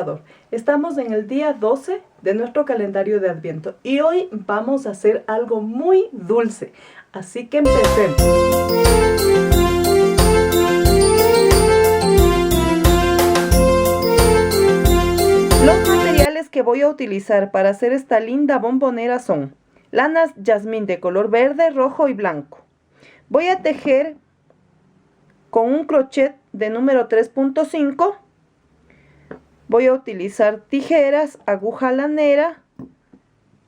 Salvador. Estamos en el día 12 de nuestro calendario de Adviento y hoy vamos a hacer algo muy dulce. Así que empecemos. Los materiales que voy a utilizar para hacer esta linda bombonera son lanas jazmín de color verde, rojo y blanco. Voy a tejer con un crochet de número 3.5. Voy a utilizar tijeras, aguja lanera,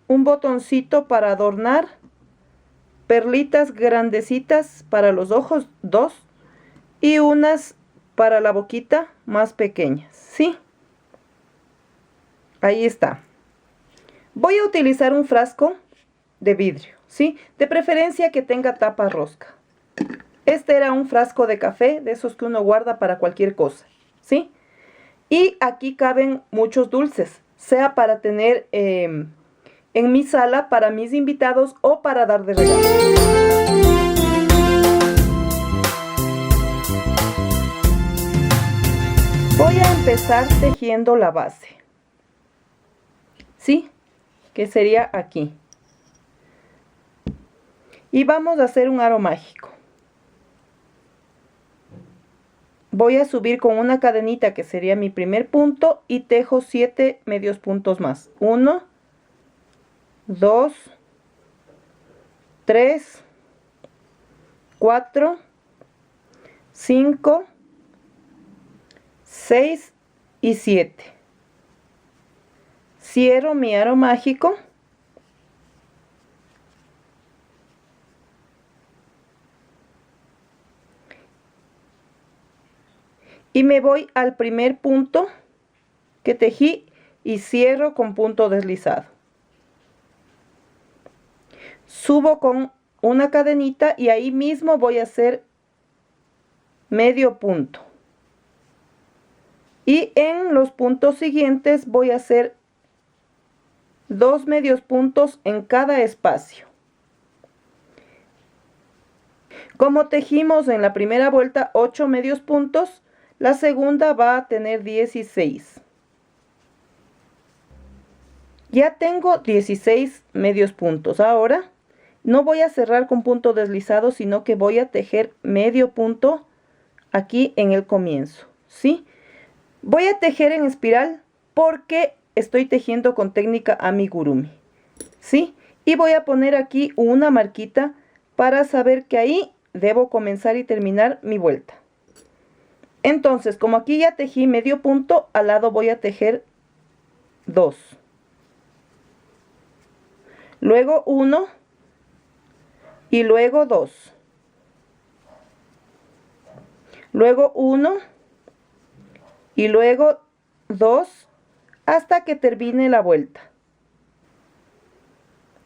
un botoncito para adornar, perlitas grandecitas para los ojos, 2, y unas para la boquita más pequeñas, ¿sí? Ahí está. Voy a utilizar un frasco de vidrio, ¿sí? De preferencia que tenga tapa rosca. Este era un frasco de café, de esos que uno guarda para cualquier cosa, ¿sí? Y aquí caben muchos dulces, sea para tener en mi sala, para mis invitados o para dar de regalo. Voy a empezar tejiendo la base, ¿sí? Que sería aquí. Y vamos a hacer un aro mágico. Voy a subir con una cadenita que sería mi primer punto y tejo 7 medios puntos más. 1, 2, 3, 4, 5, 6 y 7. Cierro mi aro mágico. Y me voy al primer punto que tejí y cierro con punto deslizado. Subo con una cadenita y ahí mismo voy a hacer medio punto. Y en los puntos siguientes voy a hacer 2 medios puntos en cada espacio. Como tejimos en la primera vuelta 8 medios puntos, la segunda va a tener 16. Ya tengo 16 medios puntos. Ahora no voy a cerrar con punto deslizado, sino que voy a tejer medio punto aquí en el comienzo, ¿sí? Voy a tejer en espiral porque estoy tejiendo con técnica amigurumi, ¿sí? Y voy a poner aquí una marquita para saber que ahí debo comenzar y terminar mi vuelta. Entonces, como aquí ya tejí medio punto, al lado voy a tejer 2. Luego 1 y luego 2. Luego 1 y luego 2 hasta que termine la vuelta.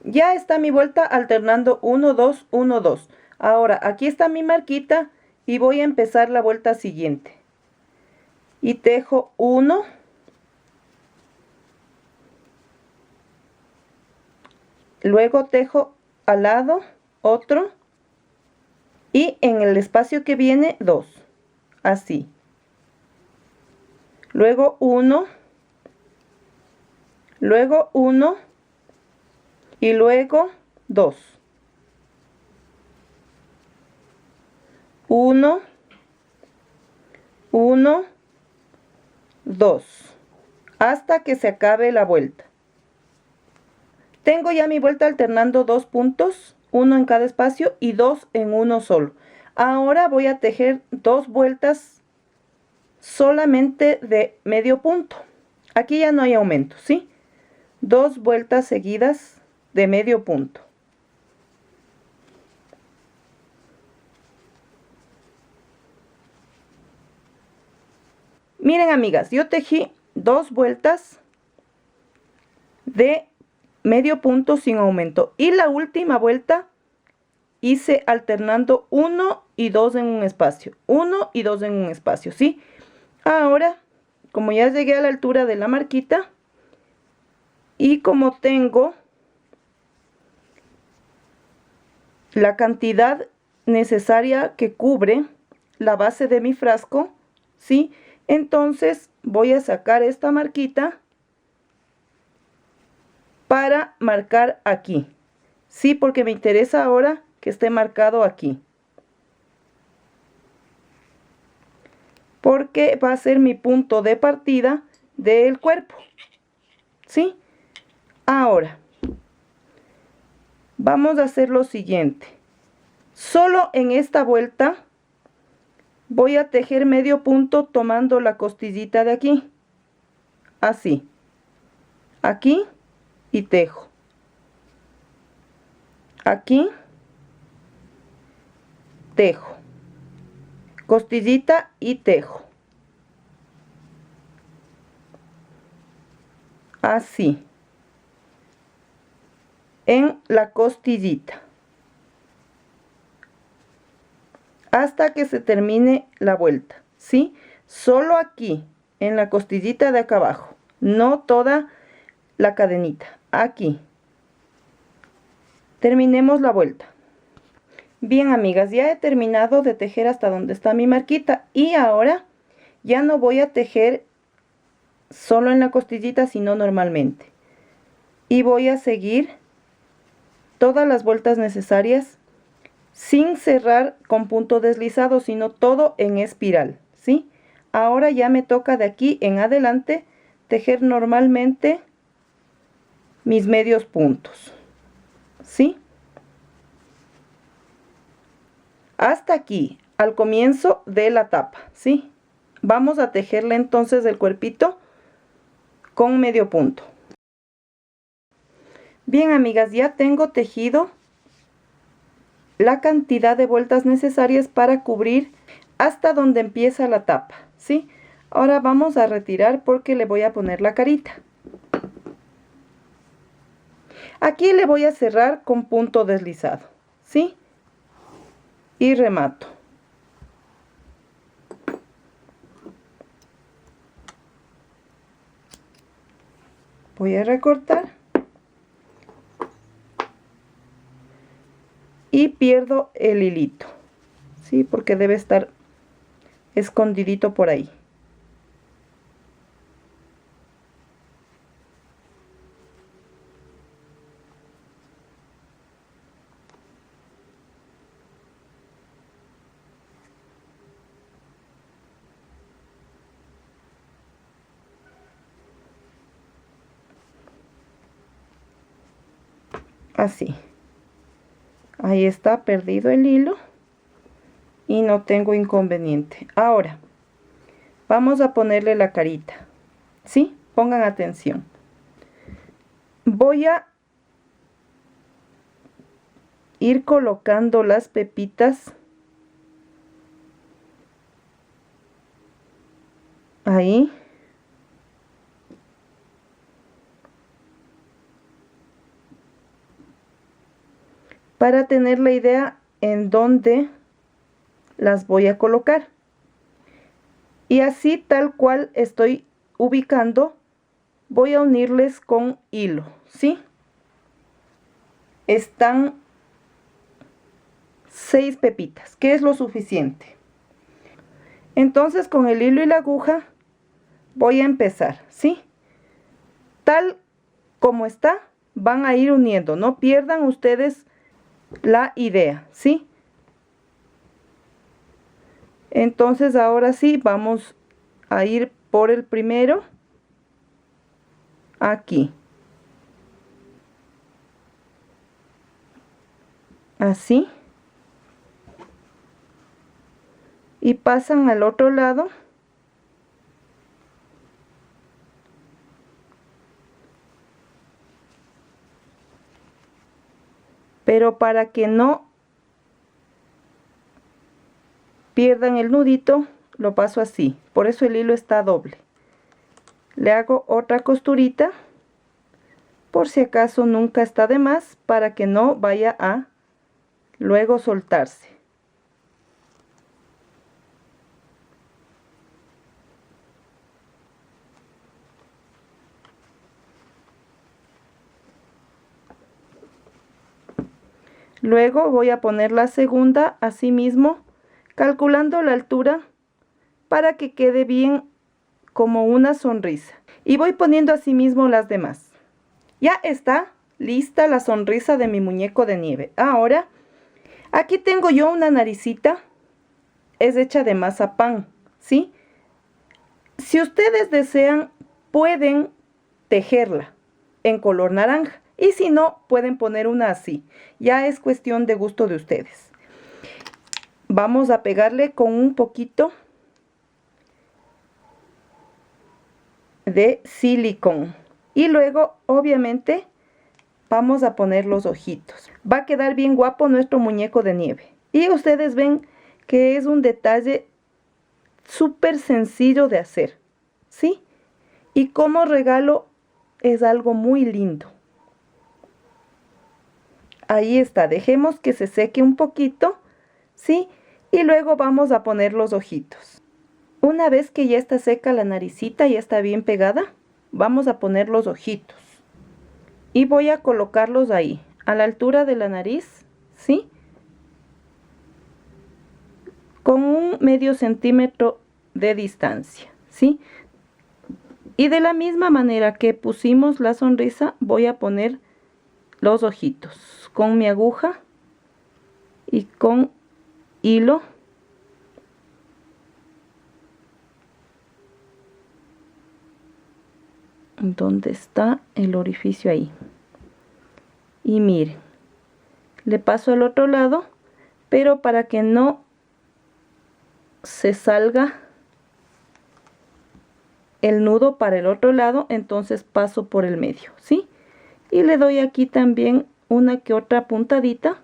Ya está mi vuelta alternando 1, 2, 1, 2. Ahora, aquí está mi marquita. Y voy a empezar la vuelta siguiente. Y tejo 1. Luego tejo al lado otro. Y en el espacio que viene 2. Así. Luego 1. Luego 1. Y luego 2. 1, 1, 2, hasta que se acabe la vuelta. Tengo ya mi vuelta alternando 2 puntos, 1 en cada espacio y 2 en uno solo. Ahora voy a tejer 2 vueltas solamente de medio punto. Aquí ya no hay aumento, ¿sí? 2 vueltas seguidas de medio punto. Miren, amigas, yo tejí 2 vueltas de medio punto sin aumento. Y la última vuelta hice alternando 1 y 2 en un espacio. 1 y 2 en un espacio, ¿sí? Ahora, como ya llegué a la altura de la marquita, y como tengo la cantidad necesaria que cubre la base de mi frasco, ¿sí? Entonces voy a sacar esta marquita para marcar aquí. Sí, porque me interesa ahora que esté marcado aquí. Porque va a ser mi punto de partida del cuerpo. ¿Sí? Ahora, vamos a hacer lo siguiente. Solo en esta vuelta voy a tejer medio punto tomando la costillita de aquí. Así. Aquí y tejo. Aquí. Tejo. Costillita y tejo. Así. En la costillita. Hasta que se termine la vuelta, ¿sí? Solo aquí, en la costillita de acá abajo. No toda la cadenita. Aquí. Terminemos la vuelta. Bien, amigas, ya he terminado de tejer hasta donde está mi marquita. Y ahora ya no voy a tejer solo en la costillita, sino normalmente. Y voy a seguir todas las vueltas necesarias sin cerrar con punto deslizado, sino todo en espiral, ¿sí? Ahora ya me toca de aquí en adelante tejer normalmente mis medios puntos, ¿sí? Hasta aquí, al comienzo de la tapa, ¿sí? Vamos a tejerle entonces el cuerpito con medio punto. Bien, amigas, ya tengo tejido la cantidad de vueltas necesarias para cubrir hasta donde empieza la tapa, ¿sí? Ahora vamos a retirar porque le voy a poner la carita. Aquí le voy a cerrar con punto deslizado, ¿sí? Y remato. Voy a recortar. Y pierdo el hilito, ¿sí? Porque debe estar escondidito por ahí. Así. Ahí está, perdido el hilo y no tengo inconveniente. Ahora vamos a ponerle la carita, ¿sí? Pongan atención. Voy a ir colocando las pepitas ahí. Para tener la idea en dónde las voy a colocar. Y así tal cual estoy ubicando, voy a unirles con hilo, ¿sí? Están 6 pepitas, que es lo suficiente. Entonces con el hilo y la aguja voy a empezar, ¿sí? Tal como está, van a ir uniendo, no pierdan ustedes la idea, ¿sí? Entonces ahora sí vamos a ir por el primero aquí, así, y pasan al otro lado pero para que no pierdan el nudito lo paso así, por eso el hilo está doble. Le hago otra costurita por si acaso nunca está de más, para que no vaya a luego soltarse. Luego voy a poner la segunda así mismo, calculando la altura para que quede bien como una sonrisa. Y voy poniendo así mismo las demás. Ya está lista la sonrisa de mi muñeco de nieve. Ahora, aquí tengo yo una naricita. Es hecha de mazapán, ¿sí? Si ustedes desean, pueden tejerla en color naranja. Y si no, pueden poner una así. Ya es cuestión de gusto de ustedes. Vamos a pegarle con un poquito de silicón. Y luego, obviamente, vamos a poner los ojitos. Va a quedar bien guapo nuestro muñeco de nieve. Y ustedes ven que es un detalle súper sencillo de hacer, ¿sí? Y como regalo es algo muy lindo. Ahí está, dejemos que se seque un poquito, ¿sí? Y luego vamos a poner los ojitos. Una vez que ya está seca la naricita, ya está bien pegada, vamos a poner los ojitos. Y voy a colocarlos ahí, a la altura de la nariz, ¿sí? Con un medio centímetro de distancia, ¿sí? Y de la misma manera que pusimos la sonrisa, voy a poner los ojitos con mi aguja y con hilo. ¿Dónde está el orificio? Ahí. Y miren, le paso al otro lado, pero para que no se salga el nudo para el otro lado, entonces paso por el medio, ¿sí? Y le doy aquí también una que otra puntadita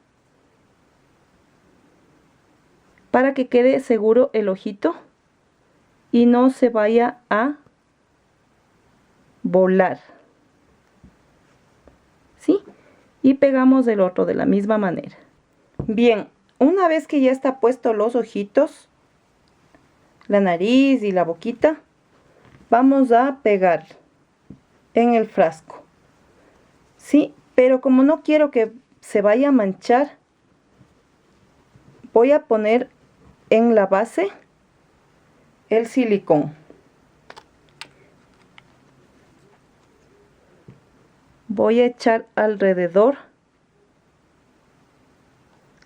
para que quede seguro el ojito y no se vaya a volar, ¿sí? Y pegamos el otro de la misma manera. Bien, una vez que ya está puesto los ojitos, la nariz y la boquita, vamos a pegar en el frasco, ¿sí? Pero como no quiero que se vaya a manchar, voy a poner en la base el silicón. Voy a echar alrededor,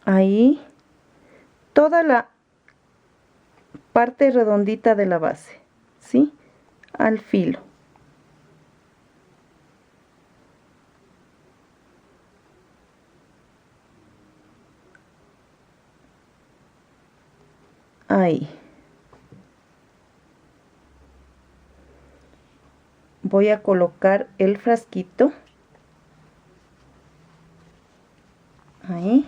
ahí, toda la parte redondita de la base, ¿sí? Al filo. Ahí. Voy a colocar el frasquito. Ahí.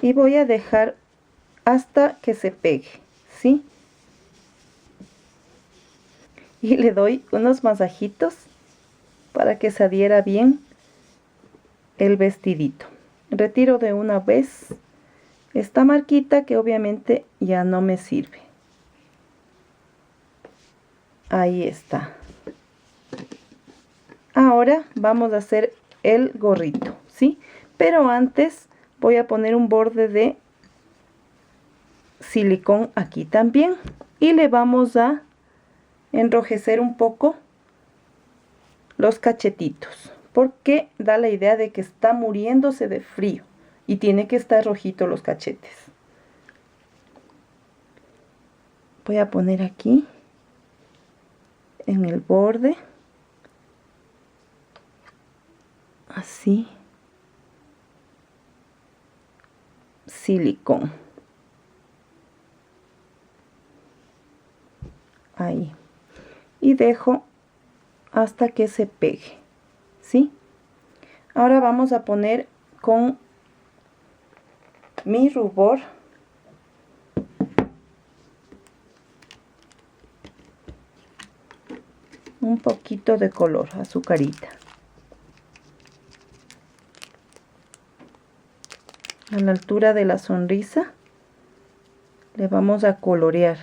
Y voy a dejar hasta que se pegue, ¿sí? Y le doy unos masajitos para que se adhiera bien el vestidito. Retiro de una vez esta marquita que obviamente ya no me sirve. Ahí está. Ahora vamos a hacer el gorrito, ¿sí? Pero antes voy a poner un borde de silicón aquí también. Y le vamos a enrojecer un poco los cachetitos, porque da la idea de que está muriéndose de frío y tiene que estar rojito los cachetes. Voy a poner aquí en el borde, así, silicón. Ahí. Y dejo hasta que se pegue, ¿sí? Ahora vamos a poner con mi rubor un poquito de color, azucarita. A la altura de la sonrisa le vamos a colorear.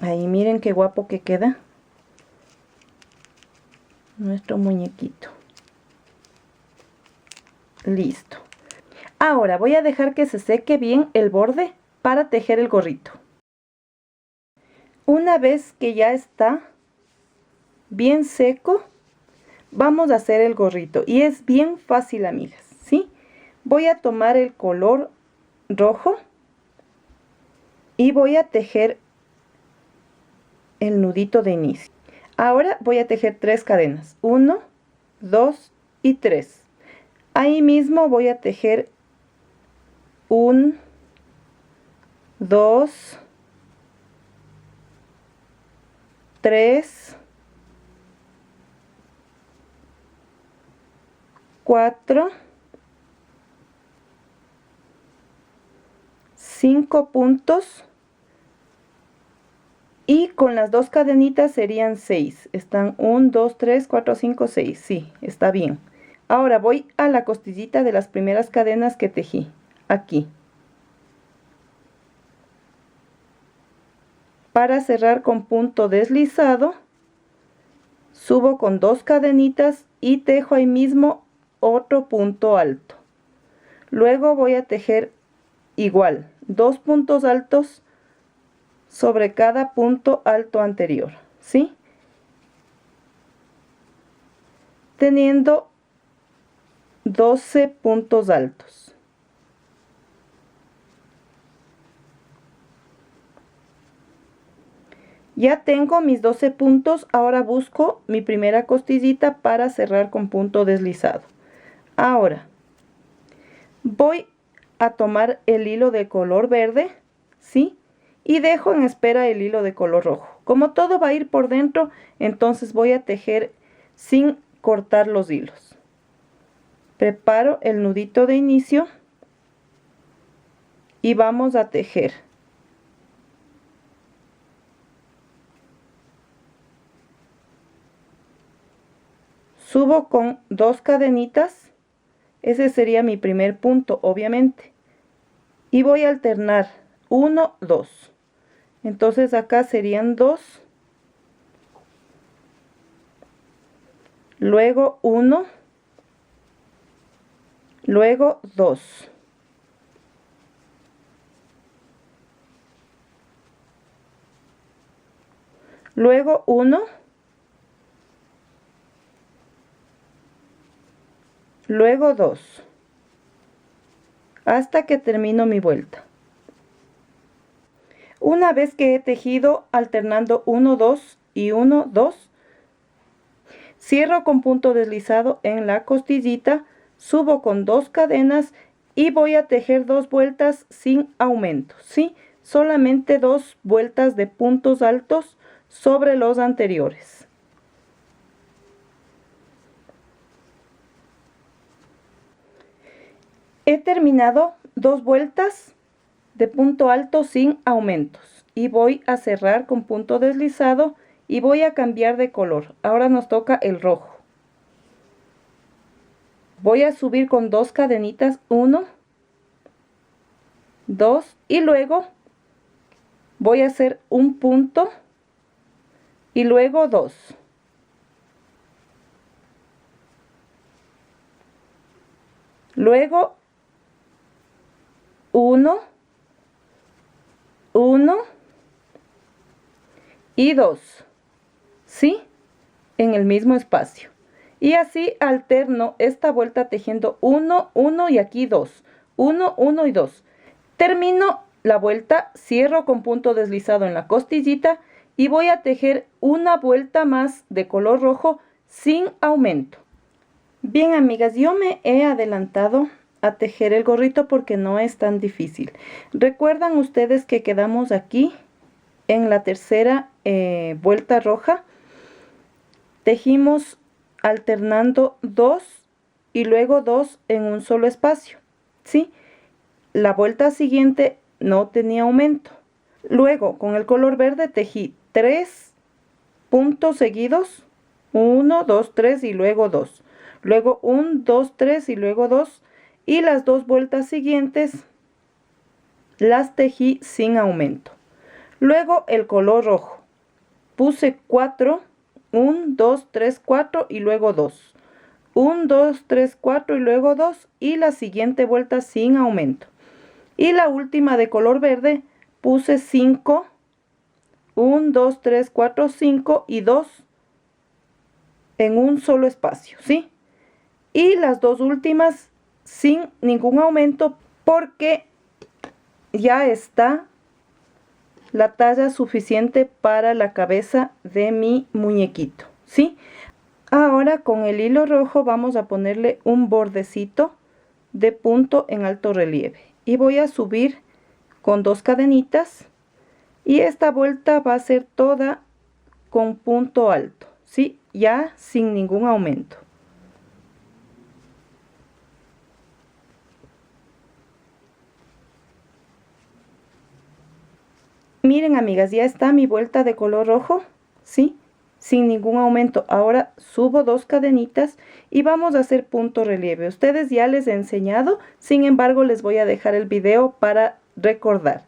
Ahí miren qué guapo que queda nuestro muñequito. Listo. Ahora voy a dejar que se seque bien el borde para tejer el gorrito. Una vez que ya está bien seco, vamos a hacer el gorrito. Y es bien fácil, amigas, ¿sí? Voy a tomar el color rojo y voy a tejer el nudito de inicio. Ahora voy a tejer 3 cadenas. 1, 2 y 3. Ahí mismo voy a tejer 1, 2, 3, 4, 5 puntos. Y con las 2 cadenitas serían 6. Están 1, 2, 3, 4, 5, 6. Sí, está bien. Ahora voy a la costillita de las primeras cadenas que tejí. Aquí. Para cerrar con punto deslizado, subo con 2 cadenitas y tejo ahí mismo otro punto alto. Luego voy a tejer igual, 2 puntos altos sobre cada punto alto anterior, ¿sí? Teniendo 12 puntos altos. Ya tengo mis 12 puntos, ahora busco mi primera costillita para cerrar con punto deslizado. Ahora, voy a tomar el hilo de color verde, ¿sí? Y dejo en espera el hilo de color rojo. Como todo va a ir por dentro, entonces voy a tejer sin cortar los hilos. Preparo el nudito de inicio y vamos a tejer. Subo con 2 cadenitas, ese sería mi primer punto, obviamente. Y voy a alternar 1, 2. Entonces acá serían 2, luego 1, luego 2. Luego 1, luego 2, hasta que termino mi vuelta. Una vez que he tejido alternando 1, 2 y 1, 2, cierro con punto deslizado en la costillita, subo con 2 cadenas y voy a tejer 2 vueltas sin aumento, ¿sí? Solamente 2 vueltas de puntos altos sobre los anteriores. He terminado 2 vueltas de punto alto sin aumentos y voy a cerrar con punto deslizado y voy a cambiar de color. Ahora nos toca el rojo. Voy a subir con 2 cadenitas, 1, 2 y luego voy a hacer un punto y luego 2. Luego 1, 1 y 2, ¿sí? En el mismo espacio. Y así alterno esta vuelta tejiendo 1, 1 y aquí 2. 1, 1 y 2. Termino la vuelta, cierro con punto deslizado en la costillita y voy a tejer una vuelta más de color rojo sin aumento. Bien, amigas, yo me he adelantado a tejer el gorrito porque no es tan difícil. Recuerdan ustedes que quedamos aquí en la tercera vuelta roja. Tejimos alternando 2 y luego 2 en un solo espacio, ¿sí? La vuelta siguiente no tenía aumento. Luego con el color verde tejí 3 puntos seguidos, 1, 2, 3 y luego 2. Luego 1, 2, 3 y luego 2. Y las 2 vueltas siguientes las tejí sin aumento. Luego el color rojo. Puse 4, 1, 2, 3, 4 y luego 2. 1, 2, 3, 4 y luego 2 y la siguiente vuelta sin aumento. Y la última de color verde puse 5, 1, 2, 3, 4, 5 y 2 en un solo espacio, ¿sí? Y las dos últimas sin ningún aumento porque ya está la talla suficiente para la cabeza de mi muñequito, ¿sí? Ahora con el hilo rojo vamos a ponerle un bordecito de punto en alto relieve y voy a subir con 2 cadenitas y esta vuelta va a ser toda con punto alto, ¿sí? Ya sin ningún aumento. Miren, amigas, ya está mi vuelta de color rojo, ¿sí? Sin ningún aumento. Ahora subo 2 cadenitas y vamos a hacer punto relieve. Ustedes ya les he enseñado, sin embargo les voy a dejar el video para recordar.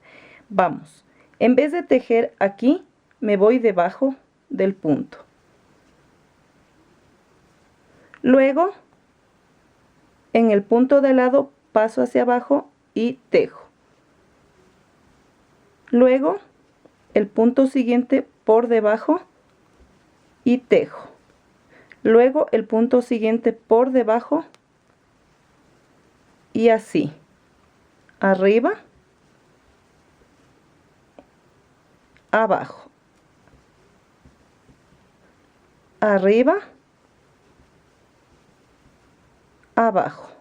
Vamos, en vez de tejer aquí, me voy debajo del punto. Luego, en el punto de lado, paso hacia abajo y tejo. Luego, el punto siguiente por debajo y tejo. Luego, el punto siguiente por debajo y así. Arriba, abajo. Arriba, abajo.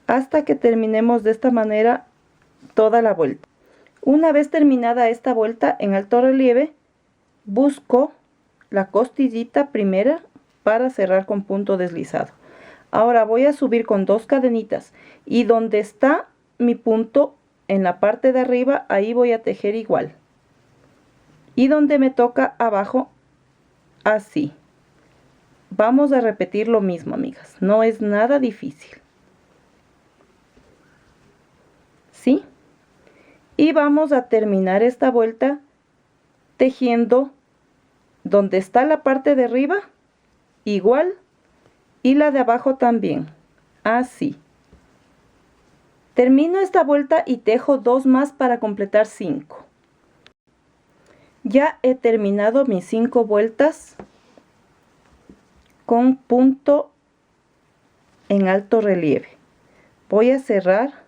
Hasta que terminemos de esta manera toda la vuelta. Una vez terminada esta vuelta en alto relieve, busco la costillita primera para cerrar con punto deslizado. Ahora voy a subir con 2 cadenitas y donde está mi punto en la parte de arriba, ahí voy a tejer igual. Y donde me toca abajo, así. Vamos a repetir lo mismo, amigas. No es nada difícil. ¿Sí? Y vamos a terminar esta vuelta tejiendo donde está la parte de arriba igual y la de abajo también, así. Termino esta vuelta y tejo 2 más para completar 5. Ya he terminado mis 5 vueltas con punto en alto relieve. Voy a cerrar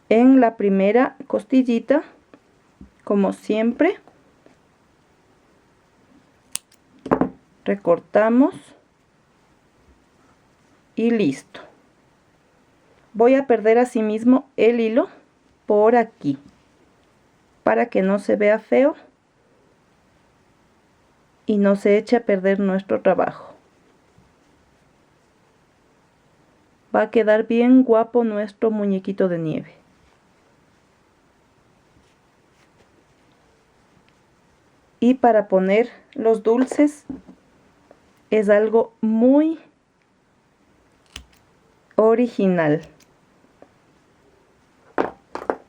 en la primera costillita, como siempre. Recortamos y listo. Voy a perder asimismo el hilo por aquí para que no se vea feo y no se eche a perder nuestro trabajo. Va a quedar bien guapo nuestro muñequito de nieve. Y para poner los dulces es algo muy original.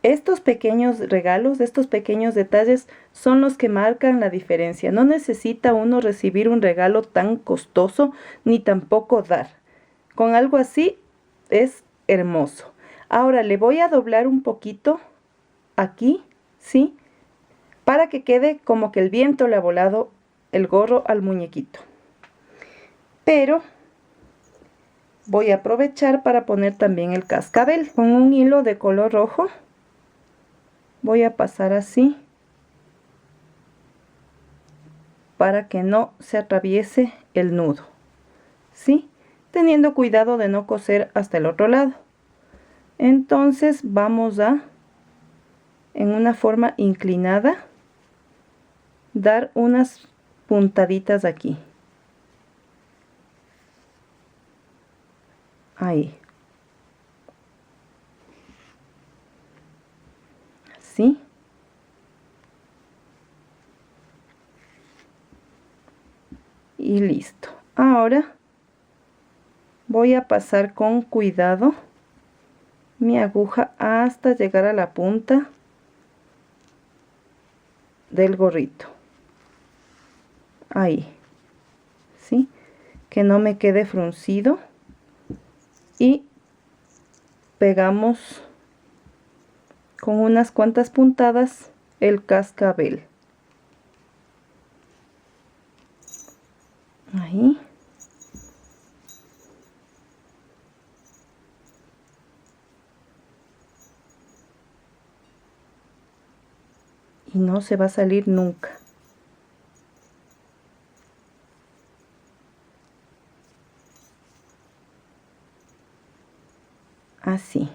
Estos pequeños regalos, estos pequeños detalles son los que marcan la diferencia. No necesita uno recibir un regalo tan costoso ni tampoco dar. Con algo así es hermoso. Ahora le voy a doblar un poquito aquí, ¿sí? Para que quede como que el viento le ha volado el gorro al muñequito. Pero voy a aprovechar para poner también el cascabel. Con un hilo de color rojo voy a pasar así para que no se atraviese el nudo, ¿sí? Teniendo cuidado de no coser hasta el otro lado. Entonces vamos a, en una forma inclinada, dar unas puntaditas aquí. Ahí. Así. Y listo. Ahora voy a pasar con cuidado mi aguja hasta llegar a la punta del gorrito. Ahí, ¿sí? Que no me quede fruncido. Y pegamos con unas cuantas puntadas el cascabel. Ahí. Y no se va a salir nunca. Así.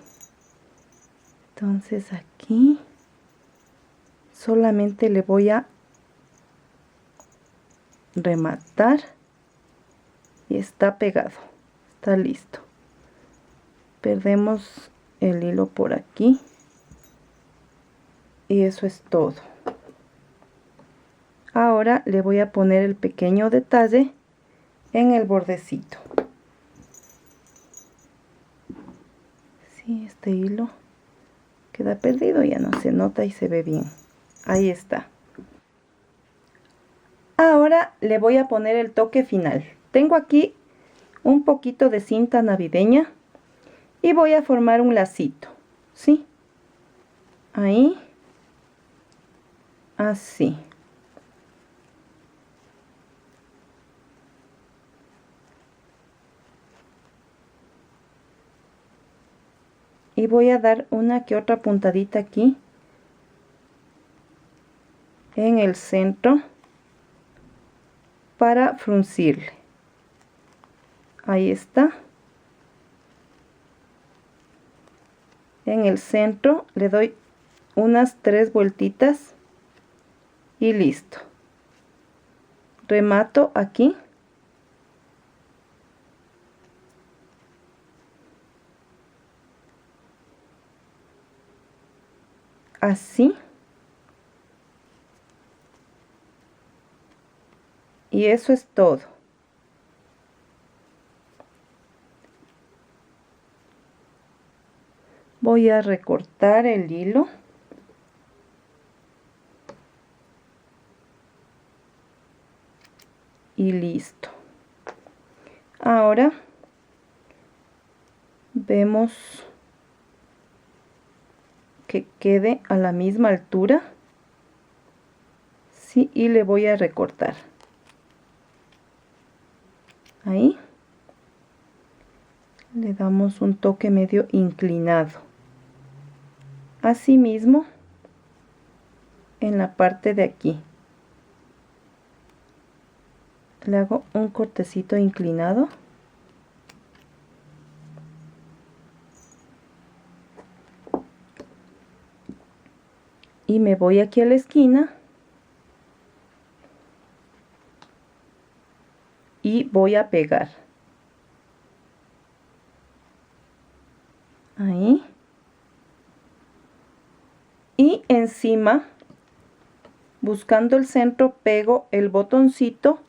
Entonces aquí solamente le voy a rematar y está pegado, está listo. Perdemos el hilo por aquí y eso es todo. Ahora le voy a poner el pequeño detalle en el bordecito. Sí, este hilo queda perdido, ya no se nota y se ve bien. Ahí está. Ahora le voy a poner el toque final. Tengo aquí un poquito de cinta navideña y voy a formar un lacito, ¿sí? Ahí, así. Y voy a dar una que otra puntadita aquí en el centro para fruncirle. Ahí está. En el centro le doy unas 3 vueltitas y listo. Remato aquí. Así. Y eso es todo. Voy a recortar el hilo. Y listo. Ahora vemos que quede a la misma altura. Sí, y le voy a recortar. Ahí. Le damos un toque medio inclinado. Asimismo, en la parte de aquí. Le hago un cortecito inclinado. Y me voy aquí a la esquina. Y voy a pegar. Ahí. Y encima, buscando el centro, pego el botoncito.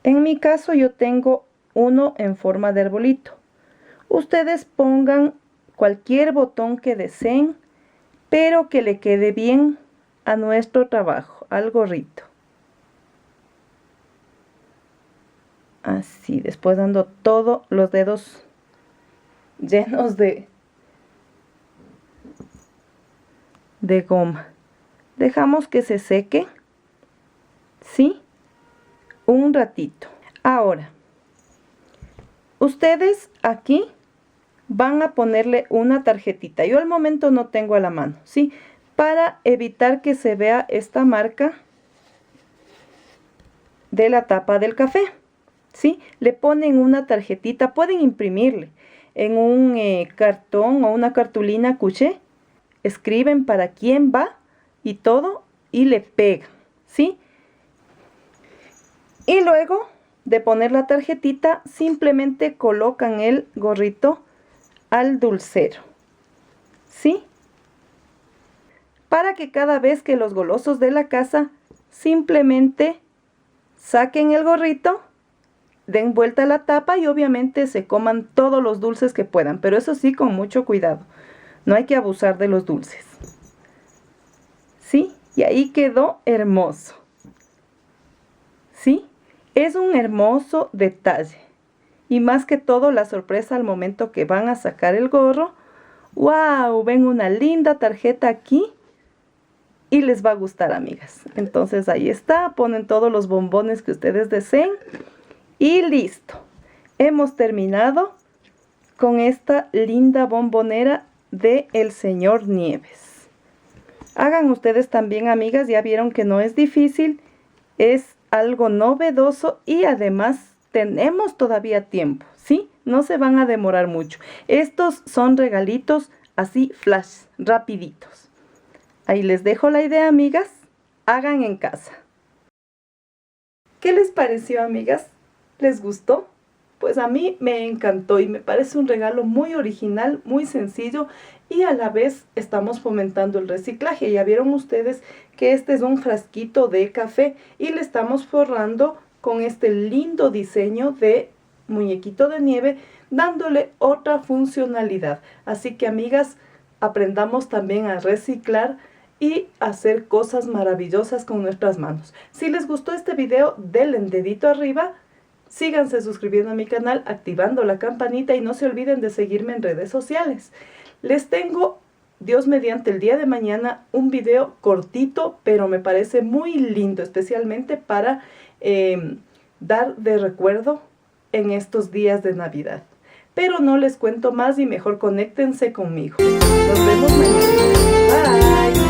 En mi caso yo tengo uno en forma de arbolito. Ustedes pongan cualquier botón que deseen, pero que le quede bien a nuestro trabajo, al gorrito. Así, después dando todos los dedos llenos de goma. Dejamos que se seque, ¿sí? Un ratito. Ahora, ustedes aquí van a ponerle una tarjetita. Yo al momento no tengo a la mano, ¿sí? Para evitar que se vea esta marca de la tapa del café, ¿sí? Le ponen una tarjetita, pueden imprimirle en un cartón o una cartulina cuché, escriben para quién va y todo y le pegan, ¿sí? Y luego de poner la tarjetita, simplemente colocan el gorrito al dulcero, ¿sí? Para que cada vez que los golosos de la casa simplemente saquen el gorrito, den vuelta a la tapa y obviamente se coman todos los dulces que puedan, pero eso sí, con mucho cuidado. No hay que abusar de los dulces. ¿Sí? Y ahí quedó hermoso. ¿Sí? Es un hermoso detalle. Y más que todo la sorpresa al momento que van a sacar el gorro. ¡Wow! Ven una linda tarjeta aquí. Y les va a gustar, amigas. Entonces ahí está. Ponen todos los bombones que ustedes deseen. Y listo. Hemos terminado con esta linda bombonera de El Señor Nieves. Hagan ustedes también, amigas. Ya vieron que no es difícil. Es algo novedoso y además tenemos todavía tiempo, ¿sí? No se van a demorar mucho. Estos son regalitos así flash, rapiditos. Ahí les dejo la idea, amigas. Hagan en casa. ¿Qué les pareció, amigas? ¿Les gustó? Pues a mí me encantó y me parece un regalo muy original, muy sencillo y a la vez estamos fomentando el reciclaje. Ya vieron ustedes que este es un frasquito de café y le estamos forrando con este lindo diseño de muñequito de nieve, dándole otra funcionalidad. Así que, amigas, aprendamos también a reciclar y hacer cosas maravillosas con nuestras manos. Si les gustó este video, denle dedito arriba. Síganse suscribiendo a mi canal, activando la campanita y no se olviden de seguirme en redes sociales. Les tengo, Dios mediante, el día de mañana un video cortito, pero me parece muy lindo, especialmente para dar de recuerdo en estos días de Navidad. Pero no les cuento más y mejor conéctense conmigo. Nos vemos mañana. Bye.